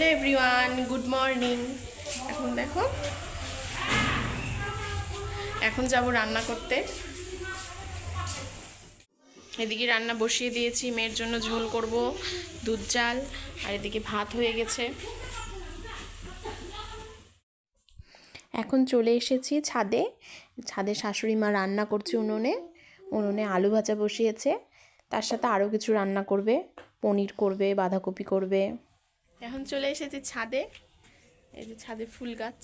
Hello everyone, good morning. এখন দেখো, এখন যাব রান্না করতে। এদিকে রান্না বসিয়ে দিয়েছি, মেয়ের জন্য ঝোল করব, দুধ চাল, আর এদিকে ভাত হয়ে গেছে। এখন চলে এসেছি ছাদে। ছাদে শাশুড়ি মা রান্না করছে উনুনে আলু ভাজা বসিয়েছে, তার সাথে আরও কিছু রান্না করবে, পনির করবে, বাঁধাকপি করবে। এখন চলে এসেছি ছাদে। এই যে ছাদে ফুল গাছ।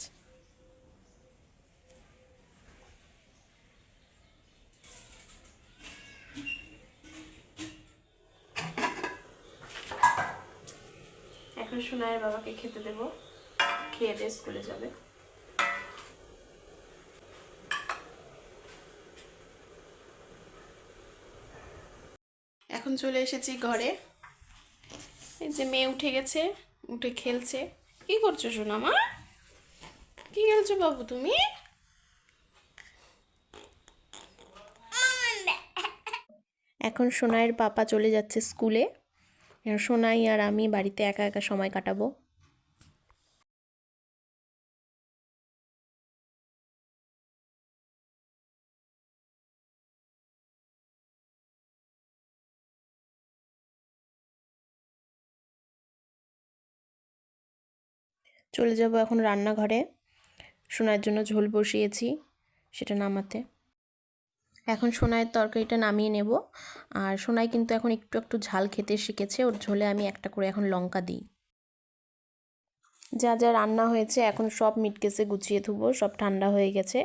এখন সোনায়ের বাবাকে খেতে দেব, খেয়ে দিয়ে স্কুলে যাবে। এখন চলে এসেছি ঘরে। এই যে মেয়ে উঠে গেছে, উঠে খেলছে। কি করছো সোনা মা? কি খেলছো বাবু তুমি? এখন সোনাইয়ের পাপা চলে যাচ্ছে স্কুলে। সোনাই আর আমি বাড়িতে একা একা সময় কাটাবো। চলে যাব এখন রান্নাঘরে। সোনাইয়ের জন্য ঝোল বসিয়েছি, সেটা নামাতে। এখন সোনাইয়ের তরকারিটা নামিয়ে নেব। আর সোনাই কিন্তু এখন একটু একটু ঝাল খেতে শিখেছে। ওর ঝোলে আমি একটা করে এখন লঙ্কা দিই। যা যা রান্না হয়েছে এখন সব মিটকেসে গুছিয়ে ধুবো। সব ঠান্ডা হয়ে গেছে,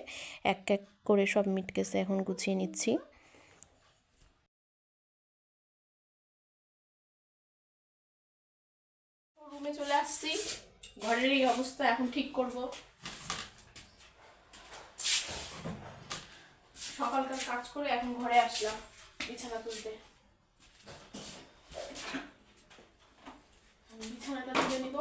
এক এক করে সব মিটকেসে এখন গুছিয়ে নিচ্ছি। রুমে চলে আসছি, ঘরের এই অবস্থা এখন ঠিক করব। সকালকার কাজ করে এখন ঘরে আসলাম বিছানা তুলতে। বিছানাটা তুলে নিব।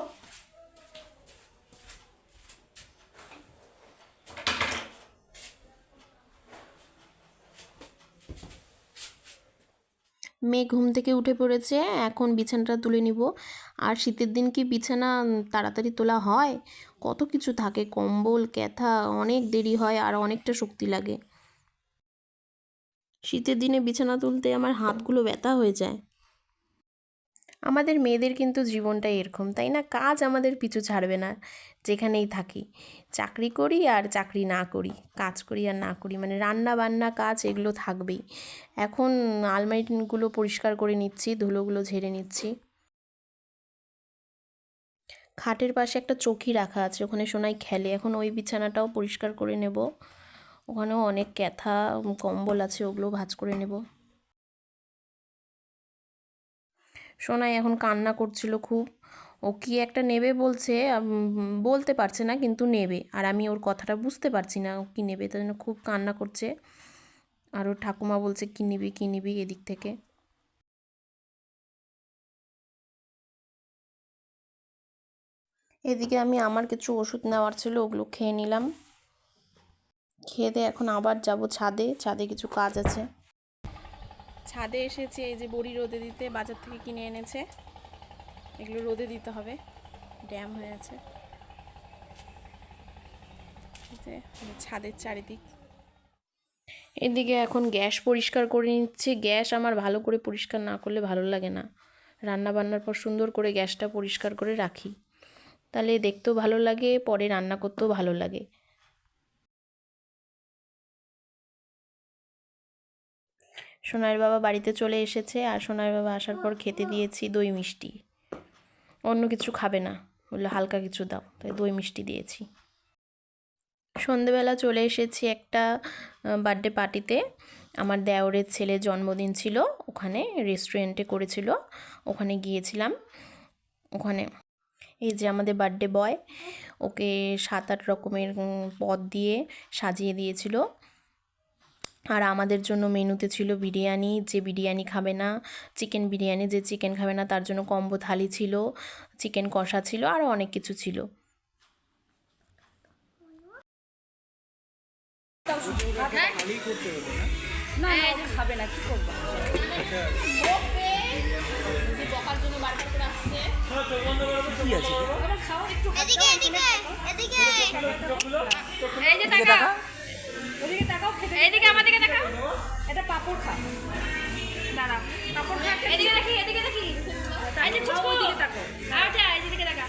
মেয়ে ঘুম থেকে উঠে পড়েছে, এখন বিছানাটা তুলে নিব। আর শীতের দিন কি বিছানা তাড়াতাড়ি তোলা হয়? কত কিছু থাকে, কম্বল ক্যাথা, অনেক দেরি হয় আর অনেকটা শক্তি লাগে। শীতের দিনে বিছানা তুলতে আমার হাতগুলো ব্যথা হয়ে যায়। আমাদের মেয়েদের কিন্তু জীবনটা এরকম, তাই না? কাজ আমাদের পিছু ছাড়বে না, যেখানেই থাকি। চাকরি করি আর চাকরি না করি, কাজ করি আর না করি, মানে রান্না বান্না কাজ এগুলো থাকবেই। এখন আলমারিগুলো পরিষ্কার করে নিচ্ছি, ধুলোগুলো ঝেড়ে নিচ্ছি। খাটের পাশে একটা চৌকি রাখা আছে, ওখানে সোনাই খেলে। এখন ওই বিছানাটাও পরিষ্কার করে নেব। ওখানেও অনেক ক্যাথা কম্বল আছে, ওগুলো ভাঁজ করে নেব। সোনাই এখন কান্না করছিল খুব। ও কি একটা নেবে বলছে, বলতে পারছে না কিন্তু নেবে। আর আমি ওর কথাটা বুঝতে পারছি না ও কী নেবে, তাই জন্য খুব কান্না করছে। আর ওর ঠাকুমা বলছে কী নিবি কী নিবি এদিক থেকে। এদিকে আমি আমার কিছু ওষুধ নেওয়ার ছিল, ওগুলো খেয়ে নিলাম। খেয়ে দিয়ে এখন আবার যাব ছাদে। ছাদে কিছু কাজ আছে। ছাদে এসেছে, এই যে বড়ি রোদে দিতে বাজার থেকে কিনে এনেছে। এগুলো রোদে দিতে হবে, ড্যাম হয়ে আছে। ছাদের চারিদিক। এদিকে এখন গ্যাস পরিষ্কার করে নিচ্ছি। গ্যাস আমার ভালো করে পরিষ্কার না করলে ভালো লাগে না। রান্না বান্নার পর সুন্দর করে গ্যাসটা পরিষ্কার করে রাখি, তাহলে দেখতেও ভালো লাগে, পরে রান্না করতেও ভালো লাগে। সোনার বাবা বাড়িতে চলে এসেছে, আর সোনার বাবা আসার পর খেতে দিয়েছি দই মিষ্টি। অন্য কিছু খাবে না, বললো হালকা কিছু দাও, তাই দই মিষ্টি দিয়েছি। সন্ধেবেলা চলে এসেছি একটা বার্থডে পার্টিতে। আমার দেওরের ছেলের জন্মদিন ছিল, ওখানে রেস্টুরেন্টে করেছিল, ওখানে গিয়েছিলাম। ওখানে এই যে আমাদের বার্থডে বয়, ওকে 7-8 রকমের পদ দিয়ে সাজিয়ে দিয়েছিল। আর আমাদের জন্য মেনুতে ছিল বিরিয়ানি, যে বিরিয়ানি খাবে না, চিকেন বিরিয়ানি, যে চিকেন খাবে না তার জন্য কম্বো থালি ছিল, চিকেন কষা ছিল, আরও অনেক কিছু ছিল। বকার জন্য বারবার করে আসছে। কি আছে এবার খাও একটু। এদিকে এদিকে এদিকে এই যে তাকাও, ওদিকে তাকাও, খেতে এইদিকে আমার দিকে তাকাও। এটা পাপড় খা, দাঁড়াও পাপড় খা। এদিকে দেখি, এদিকে দেখি, এই যে খাও, ওদিকে তাকাও। আচ্ছা এইদিকে তাকা।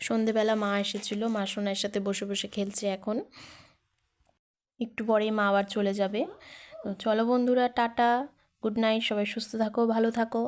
সন্ধেবেলা মা এসেছিল, মা সোনার সাথে বসে বসে খেলছে। এখন একটু পরেই মা আবার চলে যাবে। তো চলো বন্ধুরা, টাটা, গুড নাইট, সবাই সুস্থ থাকো, ভালো থাকো।